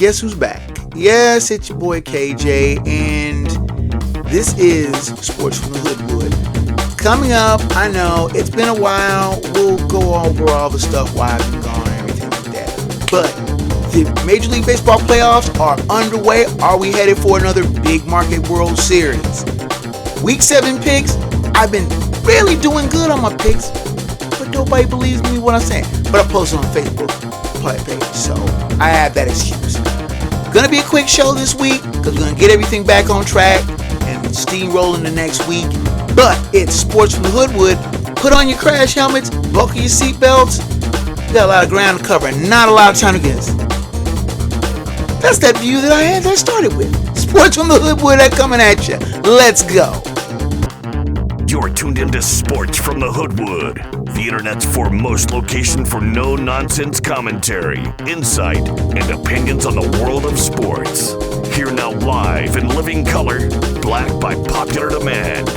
guess who's back? Yes, it's your boy KJ, and this is Sports from the Hoodwood. Coming up, I know it's been a while. We'll go over all the stuff why I've been gone and everything like that. But the Major League Baseball playoffs are underway. Are we headed for another big market World Series? Week 7 picks. I've been really doing good on my picks, but nobody believes me what I'm saying. But I posted on Facebook page, so I have that excuse. Gonna be a quick show this week because we're gonna get everything back on track and steamrolling the next week. But it's Sports from the Hoodwood. Put on your crash helmets, buckle your seatbelts. We got a lot of ground to cover and not a lot of time to guess. That's that view that I started with. Sports from the Hoodwood coming at you. Let's go. You're tuned into Sports from the Hoodwood, the internet's foremost location for no-nonsense commentary, insight, and opinions on the world of sports. Here now live in living color, black by popular demand,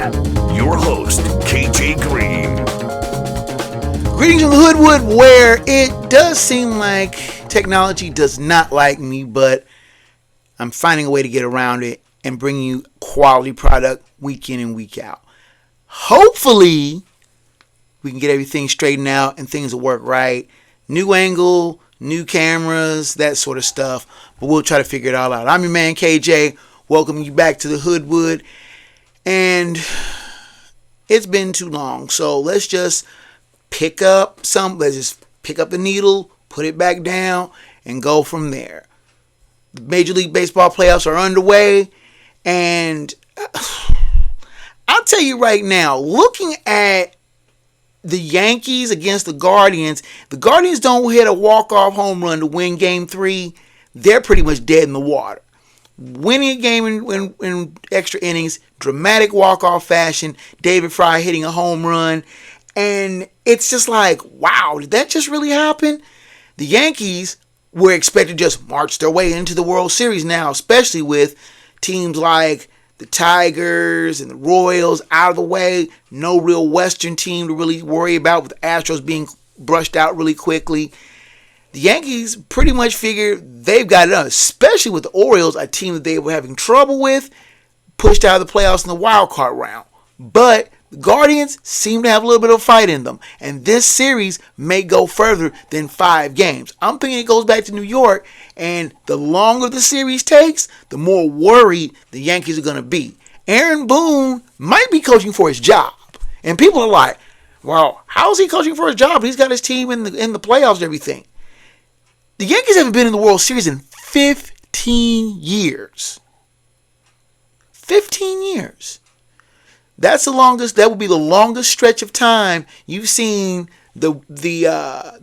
your host, KJ Green. Greetings from the Hoodwood, where it does seem like technology does not like me, but I'm finding a way to get around it and bring you quality product week in and week out. Hopefully, we can get everything straightened out and things will work right. New angle, new cameras, that sort of stuff. But we'll try to figure it all out. I'm your man, KJ. Welcoming you back to the Hoodwood. And it's been too long. So let's just pick up the needle, put it back down, and go from there. The Major League Baseball playoffs are underway. And I'll tell you right now, looking at the Yankees against the Guardians don't hit a walk-off home run to win Game 3. They're pretty much dead in the water. Winning a game in extra innings, dramatic walk-off fashion, David Fry hitting a home run. And it's just like, wow, did that just really happen? The Yankees were expected to just march their way into the World Series now, especially with teams like the Tigers and the Royals out of the way. No real Western team to really worry about, with the Astros being brushed out really quickly. The Yankees pretty much figured they've got it done, especially with the Orioles, a team that they were having trouble with, pushed out of the playoffs in the wild card round. But the Guardians seem to have a little bit of a fight in them, and this series may go further than 5 games. I'm thinking it goes back to New York, and the longer the series takes, the more worried the Yankees are going to be. Aaron Boone might be coaching for his job, and people are like, well, how is he coaching for his job? He's got his team in the playoffs and everything. The Yankees haven't been in the World Series in 15 years. 15 years. That's the longest. That will be the longest stretch of time you've seen the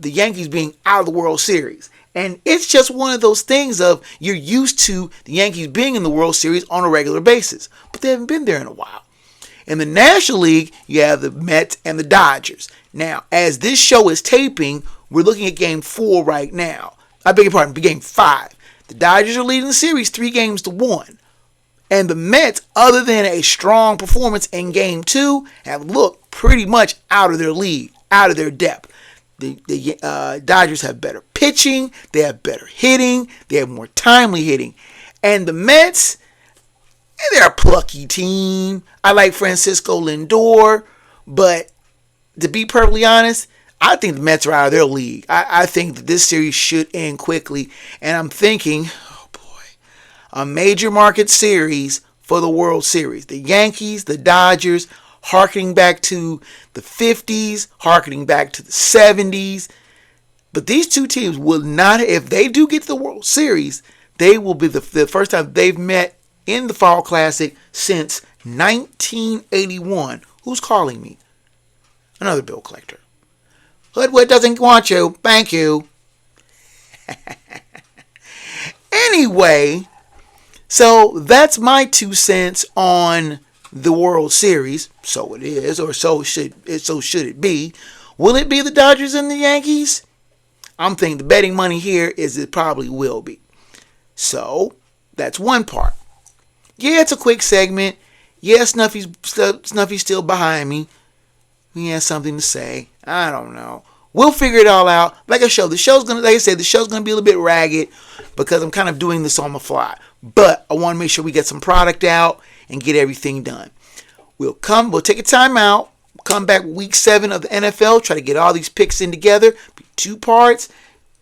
Yankees being out of the World Series. And it's just one of those things of you're used to the Yankees being in the World Series on a regular basis, but they haven't been there in a while. In the National League, you have the Mets and the Dodgers. Now, as this show is taping, we're looking at Game 4 right now. I beg your pardon, Game 5. The Dodgers are leading the series 3-1. And the Mets, other than a strong performance in Game 2, have looked pretty much out of their league, out of their depth. The Dodgers have better pitching, they have better hitting, they have more timely hitting. And the Mets, they're a plucky team. I like Francisco Lindor, but to be perfectly honest, I think the Mets are out of their league. I think that this series should end quickly, and I'm thinking, a major market series for the World Series. The Yankees, the Dodgers, harkening back to the 50s, harkening back to the 70s. But these two teams will not, if they do get to the World Series, they will be the first time they've met in the Fall Classic since 1981. Who's calling me? Another bill collector. Hoodwood doesn't want you. Thank you. Anyway, so that's my 2 cents on the World Series. So it is, or so should it be. Will it be the Dodgers and the Yankees? I'm thinking the betting money here is it probably will be. So that's one part. Yeah, it's a quick segment. Yeah, Snuffy's still behind me. He has something to say. I don't know. We'll figure it all out. Like I said, the show's gonna be a little bit ragged because I'm kind of doing this on the fly. But I want to make sure we get some product out and get everything done. We'll take a time out, come back week 7 of the NFL, try to get all these picks in together, 2 parts,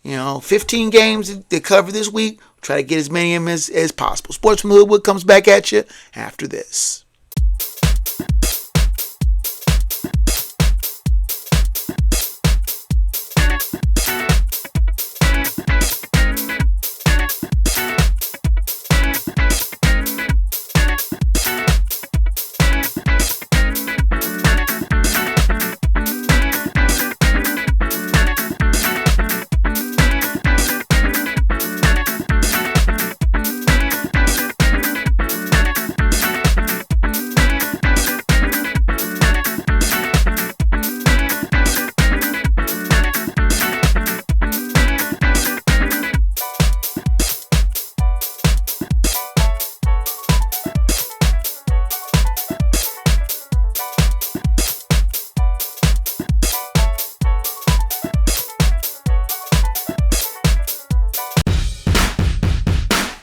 15 games to cover this week. Try to get as many of them as possible. Sports from the Hoodwood comes back at you after this.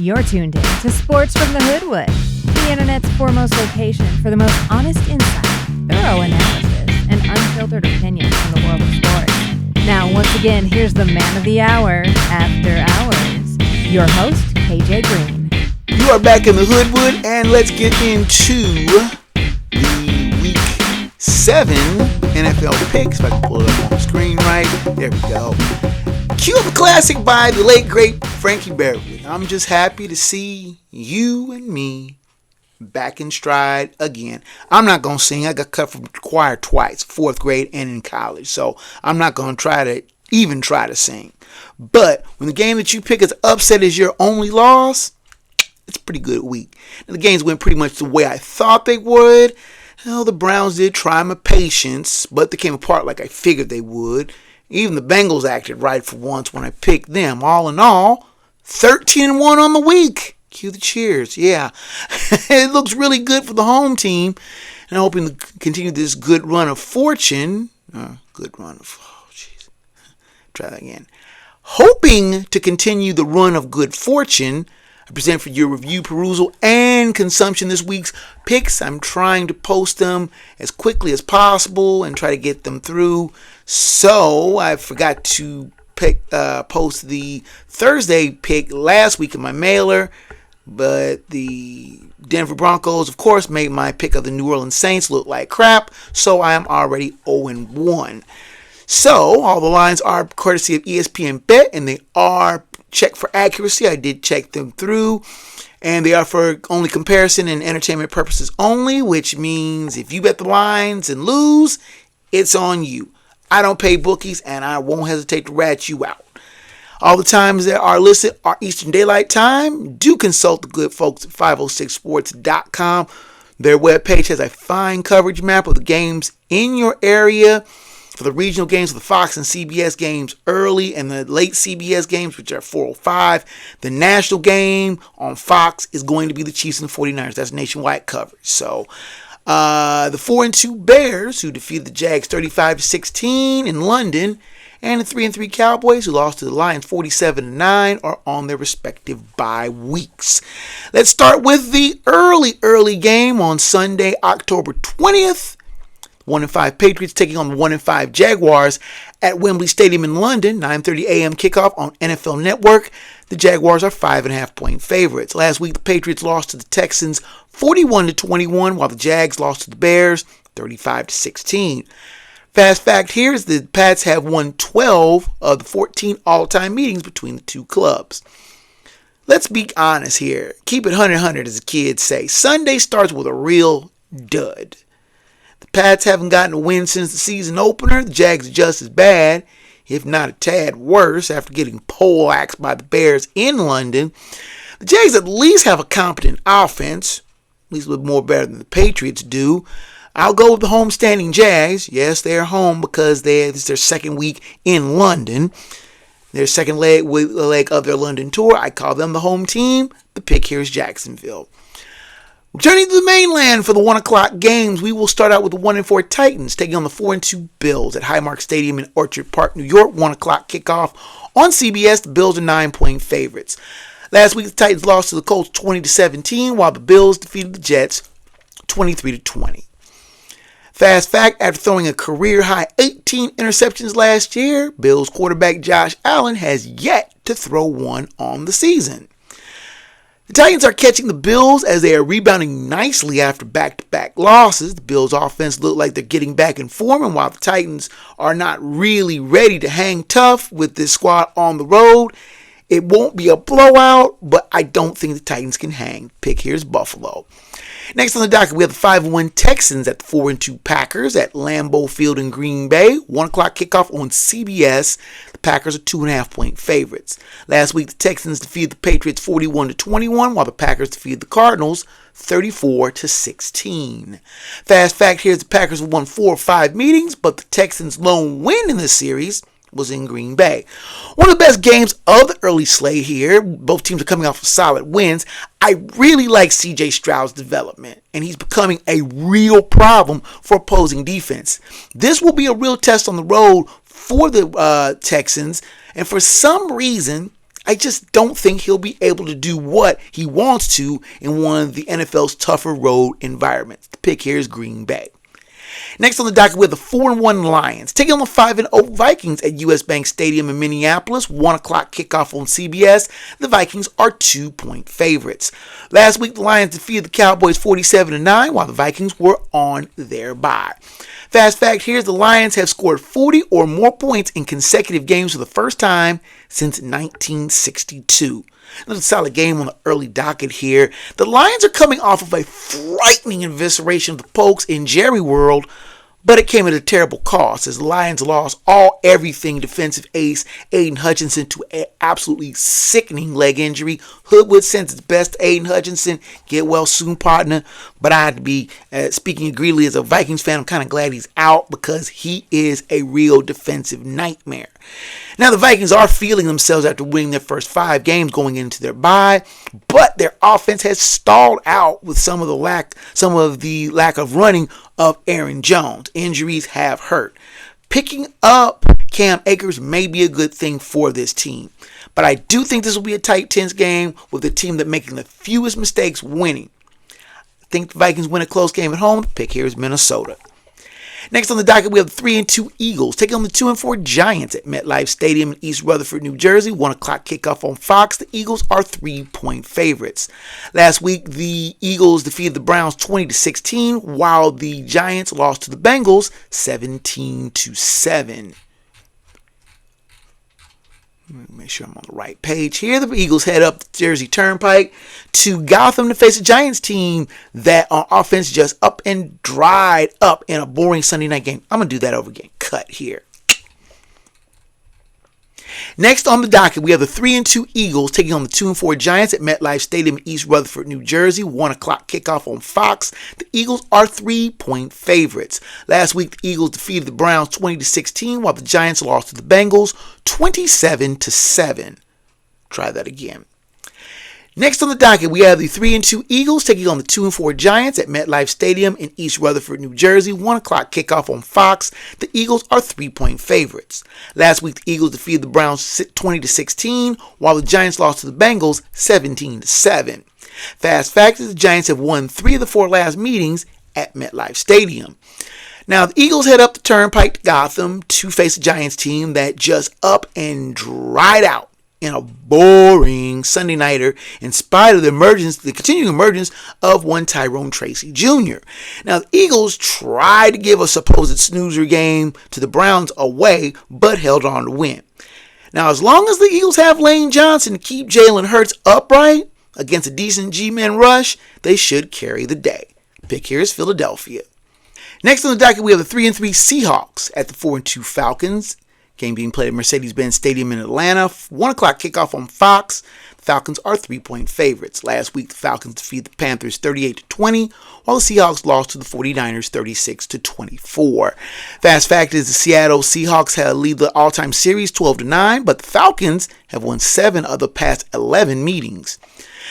You're tuned in to Sports from the Hoodwood, the internet's foremost location for the most honest insight, thorough analysis, and unfiltered opinions on the world of sports. Now, once again, here's the man of the hour, After Hours, your host, KJ Green. You are back in the Hoodwood, and let's get into the Week 7 NFL picks. If I can pull it up on the screen right. There we go. Cue the classic by the late, great Frankie Beverly. I'm just happy to see you and me back in stride again. I'm not going to sing. I got cut from the choir twice, 4th grade and in college. So I'm not going to try to sing. But when the game that you pick as upset is your only loss, it's a pretty good week. And the games went pretty much the way I thought they would. Well, the Browns did try my patience, but they came apart like I figured they would. Even the Bengals acted right for once when I picked them. All in all, 13-1 on the week. Cue the cheers. Yeah. It looks really good for the home team. And I'm hoping to continue this good run of fortune. Try that again. Hoping to continue the run of good fortune, I present for your review, perusal, and consumption this week's picks. I'm trying to post them as quickly as possible and try to get them through. So I forgot to post the Thursday pick last week in my mailer, but the Denver Broncos, of course, made my pick of the New Orleans Saints look like crap, so I am already 0-1. So all the lines are courtesy of ESPN Bet, and they are checked for accuracy. I did check them through, and they are for only comparison and entertainment purposes only, which means if you bet the lines and lose, it's on you. I don't pay bookies, and I won't hesitate to rat you out. All the times that are listed are Eastern Daylight Time. Do consult the good folks at 506sports.com. Their webpage has a fine coverage map of the games in your area. For the regional games, the Fox and CBS games early and the late CBS games, which are 4:05. The national game on Fox is going to be the Chiefs and the 49ers. That's nationwide coverage. So the 4-2 Bears, who defeated the Jags 35-16 in London, and the 3-3 Cowboys, who lost to the Lions 47-9, are on their respective bye weeks. Let's start with the early game on Sunday, October 20th. 1-5 Patriots taking on the 1-5 Jaguars at Wembley Stadium in London. 9:30 a.m. kickoff on NFL Network. The Jaguars are 5.5-point favorites. Last week, the Patriots lost to the Texans 41-21, while the Jags lost to the Bears 35-16. Fast fact here is the Pats have won 12 of the 14 all-time meetings between the two clubs. Let's be honest here. Keep it 100, as the kids say. Sunday starts with a real dud. The Pats haven't gotten a win since the season opener. The Jags are just as bad, if not a tad worse, after getting poleaxed by the Bears in London. The Jags at least have a competent offense, at least a little more better than the Patriots do. I'll go with the homestanding Jags. Yes, they're home because this is their second week in London. Their second leg of their London tour. I call them the home team. The pick here is Jacksonville. Returning to the mainland for the 1 o'clock games, we will start out with the 1-4 Titans taking on the 4-2 Bills at Highmark Stadium in Orchard Park, New York. 1 o'clock kickoff on CBS. The Bills are 9-point favorites. Last week, the Titans lost to the Colts 20-17, while the Bills defeated the Jets 23-20. Fast fact, after throwing a career-high 18 interceptions last year, Bills quarterback Josh Allen has yet to throw one on the season. The Titans are catching the Bills as they are rebounding nicely after back-to-back losses. The Bills' offense look like they're getting back in form, and while the Titans are not really ready to hang tough with this squad on the road, it won't be a blowout, but I don't think the Titans can hang. Pick here's Buffalo. Next on the docket, we have the 5-1 Texans at the 4-2 Packers at Lambeau Field in Green Bay. 1 o'clock kickoff on CBS. The Packers are 2.5-point favorites. Last week, the Texans defeated the Patriots 41-21, while the Packers defeated the Cardinals 34-16. Fast fact here is the Packers have won 4 or 5 meetings, but the Texans' lone win in this series was in Green Bay. One of the best games of the early slate here. Both teams are coming off of solid wins. I really like CJ Stroud's development, and he's becoming a real problem for opposing defense. This will be a real test on the road for the Texans, and for some reason, I just don't think he'll be able to do what he wants to in one of the NFL's tougher road environments. The pick here is Green Bay. Next on the docket, we have the 4-1 Lions taking on the 5-0 Vikings at US Bank Stadium in Minneapolis. 1 o'clock kickoff on CBS. The Vikings are 2-point favorites. Last week, the Lions defeated the Cowboys 47-9, while the Vikings were on their bye. Fast fact here is the Lions have scored 40 or more points in consecutive games for the first time since 1962. Another solid game on the early docket here. The Lions are coming off of a frightening evisceration of the Pokes in Jerry World, but it came at a terrible cost as the Lions lost everything defensive ace Aiden Hutchinson to an absolutely sickening leg injury. Hoodwood sends its best to Aiden Hutchinson. Get well soon, partner. But I had to be, speaking agreeably as a Vikings fan, I'm kind of glad he's out because he is a real defensive nightmare. Now, the Vikings are feeling themselves after winning their first 5 games going into their bye, but their offense has stalled out with some of the lack of running of Aaron Jones. Injuries have hurt. Picking up Cam Akers may be a good thing for this team, but I do think this will be a tight, tense game with the team that making the fewest mistakes winning. I think the Vikings win a close game at home. The pick here is Minnesota. Next on the docket, we have the 3-2 Eagles taking on the 2-4 Giants at MetLife Stadium in East Rutherford, New Jersey. 1 o'clock kickoff on Fox. The Eagles are 3-point favorites. Last week, the Eagles defeated the Browns 20-16, while the Giants lost to the Bengals 17-7. Make sure I'm on the right page here. The Eagles head up the Jersey Turnpike to Gotham to face a Giants team that on offense just up and dried up in a boring Sunday night game. I'm going to do that over again. Cut here. Next on the docket, we have the 3-2 Eagles taking on the 2-4 Giants at MetLife Stadium in East Rutherford, New Jersey. 1 o'clock kickoff on Fox. The Eagles are 3-point favorites. Last week, the Eagles defeated the Browns 20-16, while the Giants lost to the Bengals 27-7. Try that again. Next on the docket, we have the 3-2 Eagles taking on the 2-4 Giants at MetLife Stadium in East Rutherford, New Jersey. 1 o'clock kickoff on Fox. The Eagles are 3-point favorites. Last week, the Eagles defeated the Browns 20-16, while the Giants lost to the Bengals 17-7. Fast fact is the Giants have won 3 of the 4 last meetings at MetLife Stadium. Now, the Eagles head up the Turnpike to Gotham to face a Giants team that just up and dried out in a boring Sunday nighter in spite of the continuing emergence of one Tyrone Tracy Jr. Now, the Eagles tried to give a supposed snoozer game to the Browns away, but held on to win. Now, as long as the Eagles have Lane Johnson to keep Jalen Hurts upright against a decent G-men rush, they should carry the day. Pick here is Philadelphia. Next on the docket, we have the 3-3 Seahawks at the 4-2 Falcons. Game being played at Mercedes-Benz Stadium in Atlanta. 1 o'clock kickoff on Fox. The Falcons are 3-point favorites. Last week, the Falcons defeated the Panthers 38-20, while the Seahawks lost to the 49ers 36-24. Fast fact is the Seattle Seahawks have lead the all-time series 12-9, but the Falcons have won 7 of the past 11 meetings.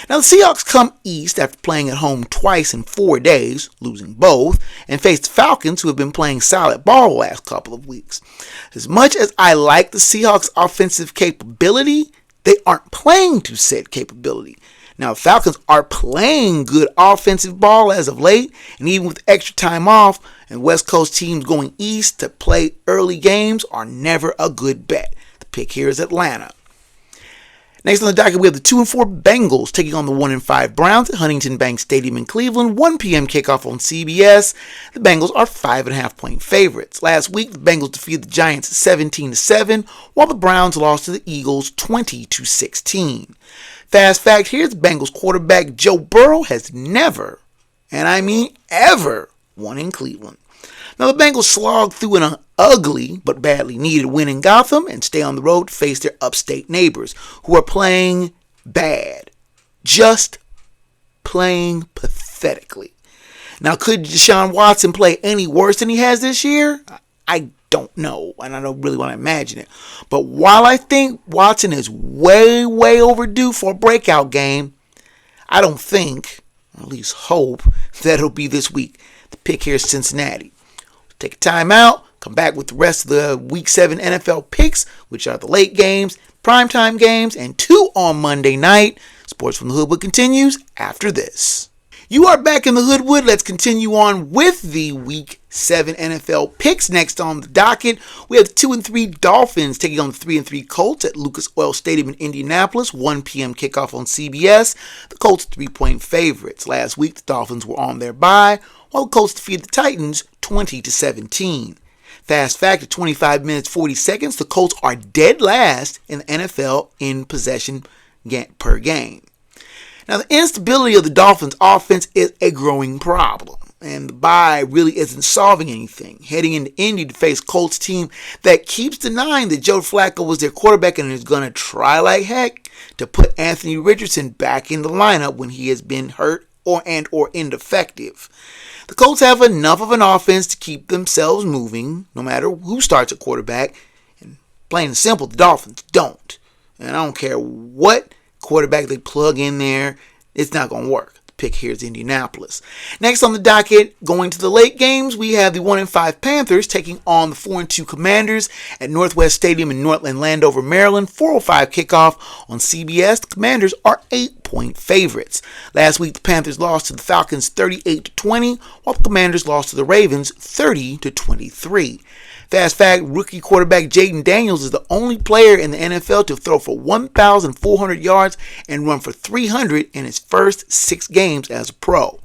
Now, the Seahawks come east after playing at home twice in 4 days, losing both, and face the Falcons, who have been playing solid ball the last couple of weeks. As much as I like the Seahawks' offensive capability, they aren't playing to said capability. Now, the Falcons are playing good offensive ball as of late, and even with extra time off, and West Coast teams going east to play early games are never a good bet. The pick here is Atlanta. Next on the docket, we have the 2-4 Bengals taking on the 1-5 Browns at Huntington Bank Stadium in Cleveland. 1 p.m. kickoff on CBS. The Bengals are 5.5-point favorites. Last week, the Bengals defeated the Giants 17-7, while the Browns lost to the Eagles 20-16. Fast fact here: the Bengals quarterback Joe Burrow has never, and I mean ever, won in Cleveland. Now, the Bengals slogged through an ugly but badly needed win in Gotham and stay on the road to face their upstate neighbors, who are playing bad. Just playing pathetically. Now, could Deshaun Watson play any worse than he has this year? I don't know, and I don't really want to imagine it. But while I think Watson is way, way overdue for a breakout game, I don't think, or at least hope, that it'll be this week. The pick here is Cincinnati. Take a time out, come back with the rest of the Week 7 NFL picks, which are the late games, primetime games, and 2 on Monday night. Sports from the Hoodwood continues after this. You are back in the Hoodwood. Let's continue on with the Week 7 NFL picks. Next on the docket, we have the 2-3 Dolphins taking on the 3-3 Colts at Lucas Oil Stadium in Indianapolis. 1 p.m. kickoff on CBS. The Colts 3-point favorites. Last week, the Dolphins were on their bye, while the Colts defeated the Titans 20-17. Fast fact, at 25 minutes 40 seconds, the Colts are dead last in the NFL in possession per game. Now, the instability of the Dolphins' offense is a growing problem, and the bye really isn't solving anything. Heading into Indy to face Colts team that keeps denying that Joe Flacco was their quarterback and is going to try like heck to put Anthony Richardson back in the lineup when he has been hurt or ineffective. The Colts have enough of an offense to keep themselves moving, no matter who starts at quarterback. And plain and simple, the Dolphins don't. And I don't care what quarterback they plug in there, it's not going to work. The pick here is Indianapolis. Next on the docket, going to the late games, we have the 1-5 Panthers taking on the 4-2 Commanders at Northwest Stadium in Landover, Maryland. 4:05 kickoff on CBS. The Commanders are 8-point favorites. Last week, the Panthers lost to the Falcons 38-20, while the Commanders lost to the Ravens 30-23. Fast fact, rookie quarterback Jaden Daniels is the only player in the NFL to throw for 1,400 yards and run for 300 in his first 6 games as a pro.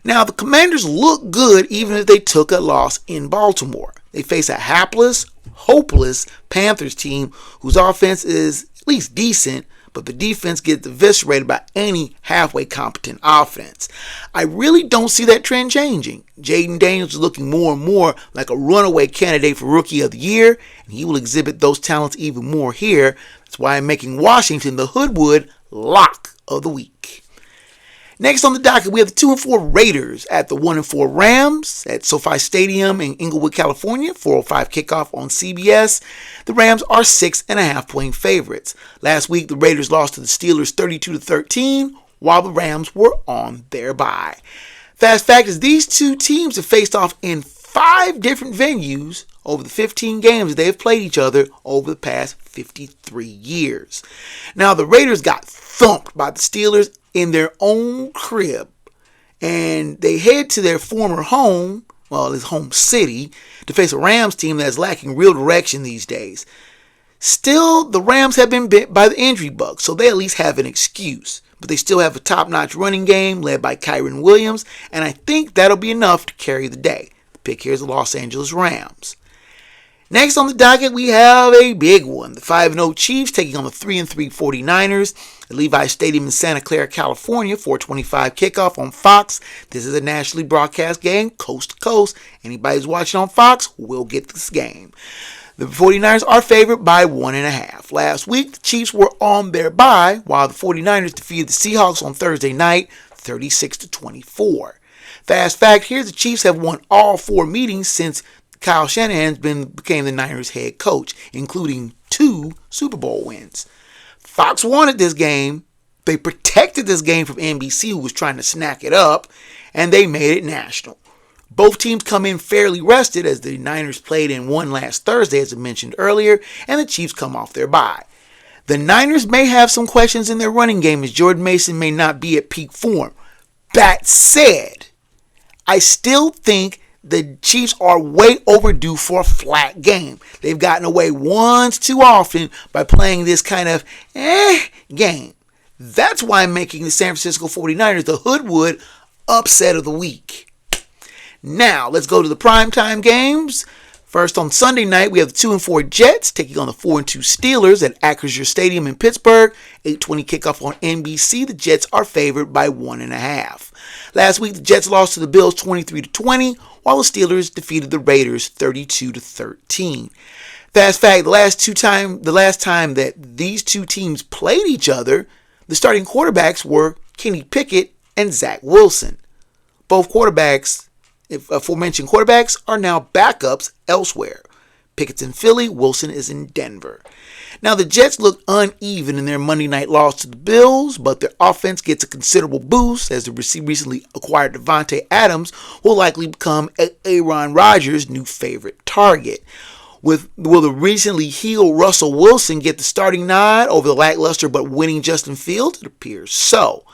Now, the Commanders look good even if they took a loss in Baltimore. They face a hapless, hopeless Panthers team whose offense is at least decent, but the defense gets eviscerated by any halfway competent offense. I really don't see that trend changing. Jaden Daniels is looking more and more like a runaway candidate for Rookie of the Year, and he will exhibit those talents even more here. That's why I'm making Washington the Hoodwood lock of the week. Next on the docket, we have the 2-4 Raiders at the 1-4 Rams at SoFi Stadium in Inglewood, California. 4:05 kickoff on CBS. The Rams are 6.5-point favorites. Last week, the Raiders lost to the Steelers 32-13, while the Rams were on their bye. Fast fact is these two teams have faced off in 5 different venues over the 15 games they have played each other over the past 53 years. Now, the Raiders got thumped by the Steelers in their own crib, and they head to their former home, well, his home city, to face a Rams team that is lacking real direction these days. Still, the Rams have been bit by the injury bug, so they at least have an excuse. But they still have a top-notch running game led by Kyren Williams, and I think that'll be enough to carry the day. The pick here is the Los Angeles Rams. Next on the docket, we have a big one. The 5-0 Chiefs taking on the 3-3 49ers at Levi Stadium in Santa Clara, California. 4:25 kickoff on Fox. This is a nationally broadcast game, coast to coast. Anybody who's watching on Fox will get this game. The 49ers are favored by 1.5. Last week, the Chiefs were on their bye, while the 49ers defeated the Seahawks on Thursday night, 36-24. Fast fact, here the Chiefs have won all 4 meetings since Kyle Shanahan became the Niners head coach, including 2 Super Bowl wins. Fox wanted this game, They protected this game from NBC, who was trying to snack it up, and they made it national. Both teams come in fairly rested, as the Niners played and won last Thursday, as I mentioned earlier, and the Chiefs come off their bye. The Niners may have some questions in their running game, as Jordan Mason may not be at peak form. That said, I still think the Chiefs are way overdue for a flat game. They've gotten away once too often by playing this kind of game. That's why I'm making the San Francisco 49ers the Hoodwood upset of the week. Now, let's go to the primetime games. First, on Sunday night, we have the 2-4 Jets taking on the 4-2 Steelers at Acrisure Stadium in Pittsburgh. 8:20 kickoff on NBC. The Jets are favored by 1.5. Last week, the Jets lost to the Bills 23-20, while the Steelers defeated the Raiders 32-13. Fast fact: the last time that these two teams played each other, the starting quarterbacks were Kenny Pickett and Zach Wilson. Both quarterbacks, aforementioned quarterbacks, are now backups elsewhere. Pickett's in Philly, Wilson is in Denver. Now, the Jets look uneven in their Monday night loss to the Bills, but their offense gets a considerable boost as the recently acquired Devontae Adams will likely become Aaron Rodgers' new favorite target. Will the recently healed Russell Wilson get the starting nod over the lackluster but winning Justin Fields? It appears so.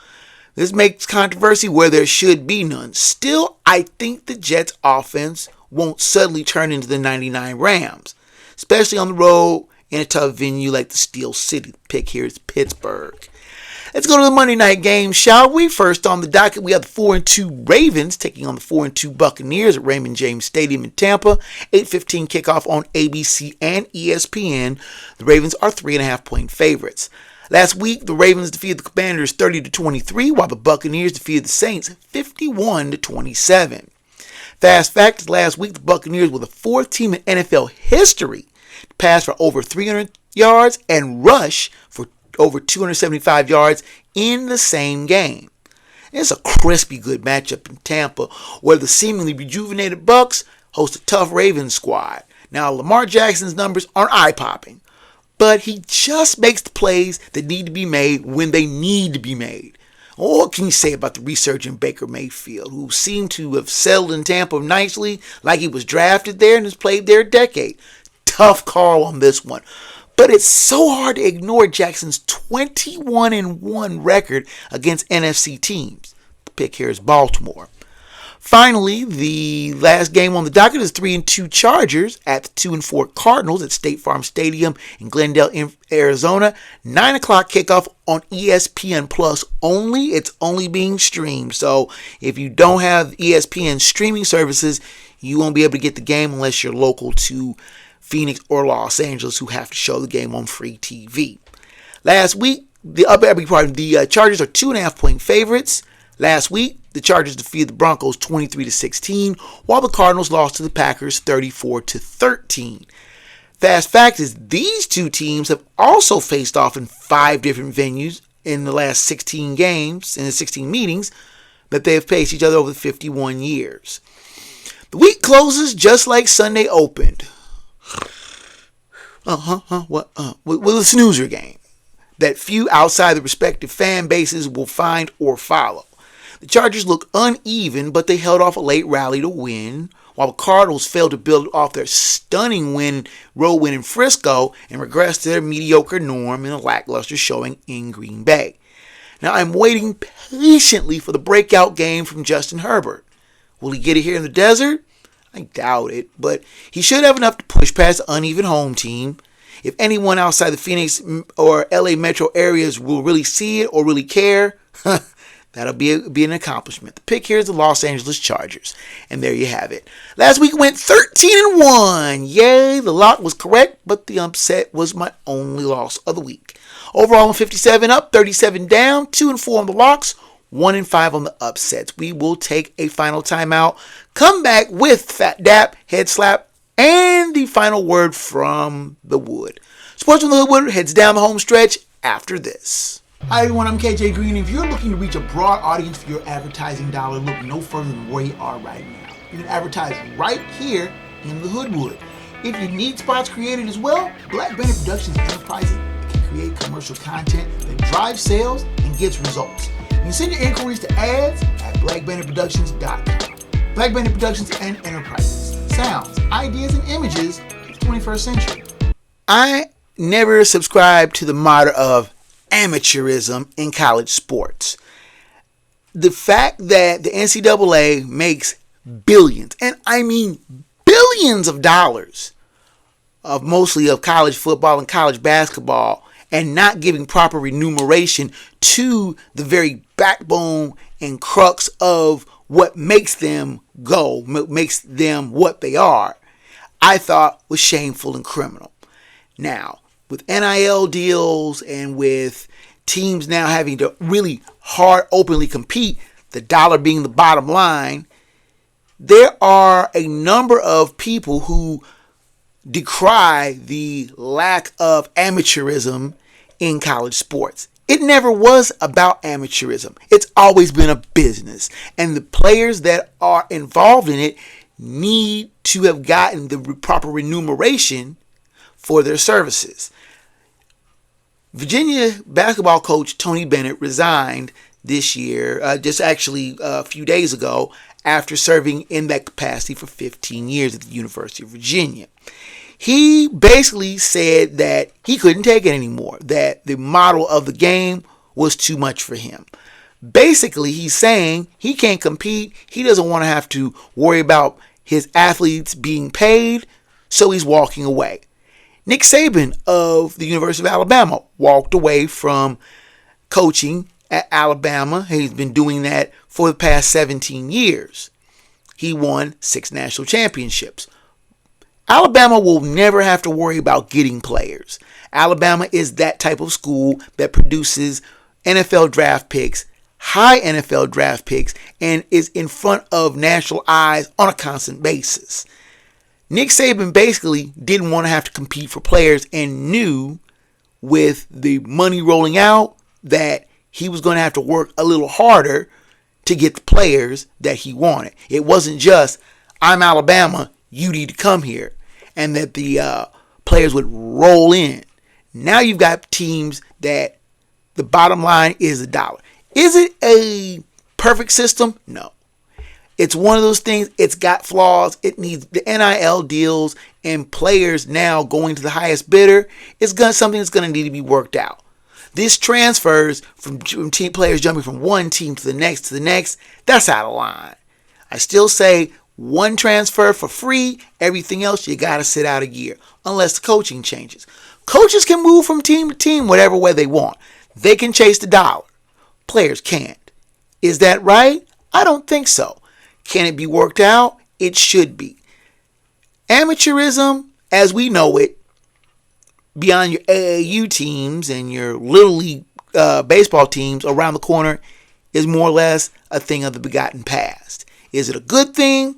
This makes controversy where there should be none. Still, I think the Jets' offense won't suddenly turn into the 99 Rams, especially on the road in a tough venue like the Steel City. The pick here is Pittsburgh. Let's go to the Monday night game, shall we? First on the docket, we have the 4-2 Ravens taking on the 4-2 Buccaneers at Raymond James Stadium in Tampa. 8:15 kickoff on ABC and ESPN. The Ravens are 3.5-point favorites. Last week, the Ravens defeated the Commanders 30-23, while the Buccaneers defeated the Saints 51-27. Fast fact: last week, the Buccaneers were the fourth team in NFL history to pass for over 300 yards and rush for over 275 yards in the same game. It's a crispy good matchup in Tampa, where the seemingly rejuvenated Bucs host a tough Ravens squad. Now, Lamar Jackson's numbers aren't eye-popping, but he just makes the plays that need to be made when they need to be made. What can you say about the resurgent Baker Mayfield, who seemed to have settled in Tampa nicely, like he was drafted there and has played there a decade? Tough call on this one. But it's so hard to ignore Jackson's 21-1 record against NFC teams. The pick here is Baltimore. Finally, the last game on the docket is 3-2 Chargers at the 2-4 Cardinals at State Farm Stadium in Glendale, Arizona. 9 o'clock kickoff on ESPN Plus only. It's only being streamed. So if you don't have ESPN streaming services, you won't be able to get the game unless you're local to Phoenix or Los Angeles, who have to show the game on free TV. Last week, the Chargers are 2.5-point favorites. Last week, the Chargers defeated the Broncos 23-16, while the Cardinals lost to the Packers 34-13. Fast fact is these two teams have also faced off in 5 different venues in the last 16 games, in the 16 meetings that they have faced each other over the 51 years. The week closes just like Sunday opened. With a snoozer game that few outside the respective fan bases will find or follow. The Chargers look uneven, but they held off a late rally to win, while the Cardinals failed to build off their stunning road win in Frisco and regressed to their mediocre norm in a lackluster showing in Green Bay. Now, I'm waiting patiently for the breakout game from Justin Herbert. Will he get it here in the desert? I doubt it, but he should have enough to push past the uneven home team. If anyone outside the Phoenix or LA metro areas will really see it or really care, that'll be an accomplishment. The pick here is the Los Angeles Chargers. And there you have it. Last week went 13-1. Yay, the lock was correct, but the upset was my only loss of the week. Overall, I'm 57 up, 37 down, 2-4 on the locks, 1-5 on the upsets. We will take a final timeout. Come back with Fat Dap, Head Slap, and the final word from the Wood. Sports from the Hoodwood heads down the home stretch after this. Hi everyone, I'm KJ Green. If you're looking to reach a broad audience for your advertising dollar, look no further than where you are right now. You can advertise right here in the Hoodwood. If you need spots created as well, Black Banner Productions Enterprises can create commercial content that drives sales and gets results. You can send your inquiries to ads at blackbanditproductions.com. Black Bandit Productions and Enterprises. Sounds, ideas, and images of the 21st century. I never subscribed to the motto of amateurism in college sports. The fact that the NCAA makes billions, and I mean billions of dollars, of mostly of college football and college basketball, and not giving proper remuneration to the very backbone and crux of what makes them go, makes them what they are, I thought was shameful and criminal. Now, with NIL deals and with teams now having to really hard openly compete, the dollar being the bottom line, there are a number of people who decry the lack of amateurism in college sports. It never was about amateurism. It's always been a business. And the players that are involved in it need to have gotten the proper remuneration for their services. Virginia basketball coach Tony Bennett resigned this year, just actually a few days ago, after serving in that capacity for 15 years at the University of Virginia. He basically said that he couldn't take it anymore, that the model of the game was too much for him. Basically, he's saying he can't compete. He doesn't want to have to worry about his athletes being paid, so he's walking away. Nick Saban of the University of Alabama walked away from coaching at Alabama. He's been doing that for the past 17 years. He won 6 national championships. Alabama will never have to worry about getting players. Alabama is that type of school that produces NFL draft picks, high NFL draft picks, and is in front of national eyes on a constant basis. Nick Saban basically didn't want to have to compete for players and knew with the money rolling out that he was going to have to work a little harder to get the players that he wanted. It wasn't just, I'm Alabama, you need to come here, and that the players would roll in. Now you've got teams that the bottom line is a dollar. Is it a perfect system? No. It's one of those things, it's got flaws. It needs the NIL deals and players now going to the highest bidder. It's something that's going to need to be worked out. This transfers from team players jumping from one team to the next, that's out of line. I still say one transfer for free, everything else you got to sit out a year, unless the coaching changes. Coaches can move from team to team whatever way they want. They can chase the dollar. Players can't. Is that right? I don't think so. Can it be worked out? It should be. Amateurism, as we know it, beyond your AAU teams and your Little League baseball teams around the corner, is more or less a thing of the begotten past. Is it a good thing?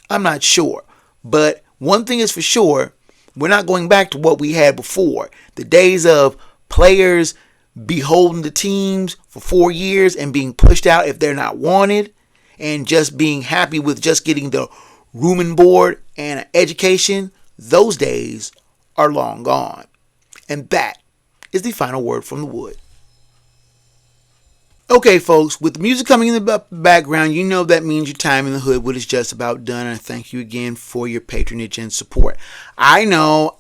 I'm not sure. But one thing is for sure, we're not going back to what we had before. The days of players beholden to teams for 4 years and being pushed out if they're not wanted, and just being happy with just getting the room and board and an education, those days are long gone. And that is the final word from the wood. Okay, folks, with the music coming in the background, you know that means your time in the Hoodwood is just about done. And I thank you again for your patronage and support. I know,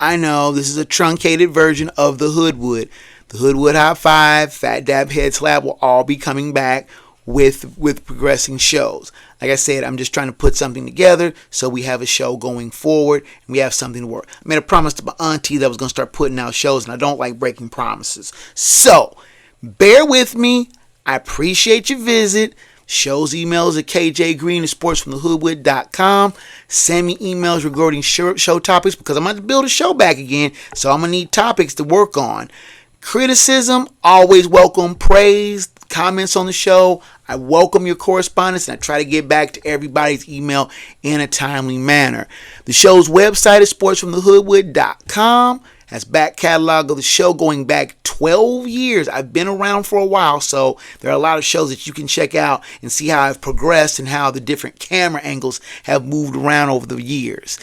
this is a truncated version of the Hoodwood. The Hoodwood High Five, Fat Dab Head Slap will all be coming back with progressing shows. Like I said, I'm just trying to put something together so we have a show going forward and we have something to work. I made a promise to my auntie that I was going to start putting out shows, and I don't like breaking promises. So, bear with me. I appreciate your visit. Show's emails at kjgreen at sportsfromthehoodwood.com. Send me emails regarding show topics because I'm going to build a show back again, so I'm going to need topics to work on. Criticism, always welcome. Praise, comments on the show, I welcome your correspondence, and I try to get back to everybody's email in a timely manner. The show's website is sportsfromthehoodwood.com. Has back catalog of the show going back 12 years. I've been around for a while, so there are a lot of shows that you can check out and see how I've progressed and how the different camera angles have moved around over the years.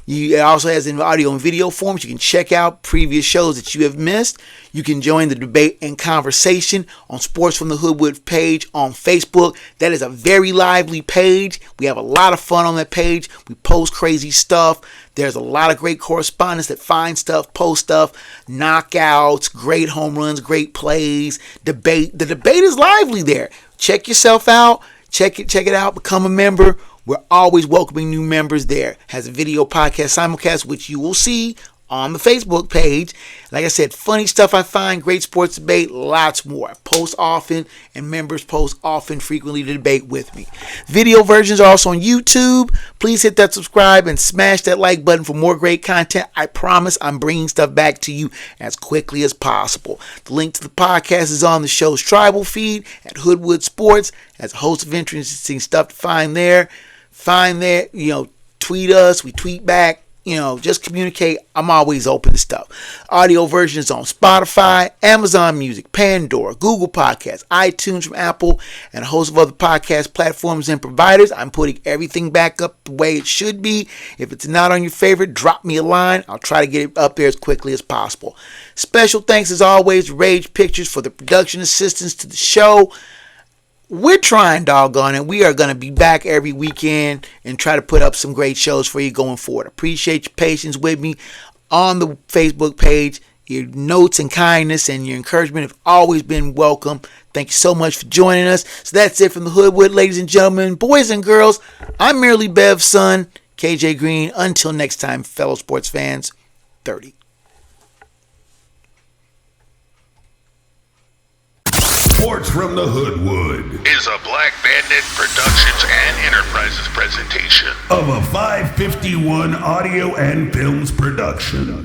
It also has in audio and video forms. You can check out previous shows that you have missed. You can join the debate and conversation on Sports from the Hoodwood page on Facebook. That is a very lively page. We have a lot of fun on that page. We post crazy stuff. There's a lot of great correspondents that find stuff, post stuff, knockouts, great home runs, great plays, debate. The debate is lively there. Check yourself out. Check it out. Become a member. We're always welcoming new members there. Has a video podcast simulcast, which you will see on the Facebook page. Like I said, funny stuff I find, great sports debate, lots more. I post often, and members post often, frequently to debate with me. Video versions are also on YouTube. Please hit that subscribe and smash that like button for more great content. I promise I'm bringing stuff back to you as quickly as possible. The link to the podcast is on the show's tribal feed at Hoodwood Sports. Has a host of interesting stuff to find there. Tweet us, we tweet back, just communicate. I'm always open to stuff. Audio versions on Spotify, Amazon Music, Pandora, Google Podcasts, iTunes from Apple, and a host of other podcast platforms and providers. I'm putting everything back up the way it should be. If it's not on your favorite, drop me a line. I'll try to get it up there as quickly as possible. Special thanks as always to Rage Pictures for the production assistance to the show. We're trying, doggone it. We are going to be back every weekend and try to put up some great shows for you going forward. Appreciate your patience with me on the Facebook page. Your notes and kindness and your encouragement have always been welcome. Thank you so much for joining us. So that's it from the Hoodwood, ladies and gentlemen, boys and girls. I'm merely Bev's son, KJ Green. Until next time, fellow sports fans, 30. Sports from the Hoodwood is a Black Bandit Productions and Enterprises presentation of a 551 audio and films production.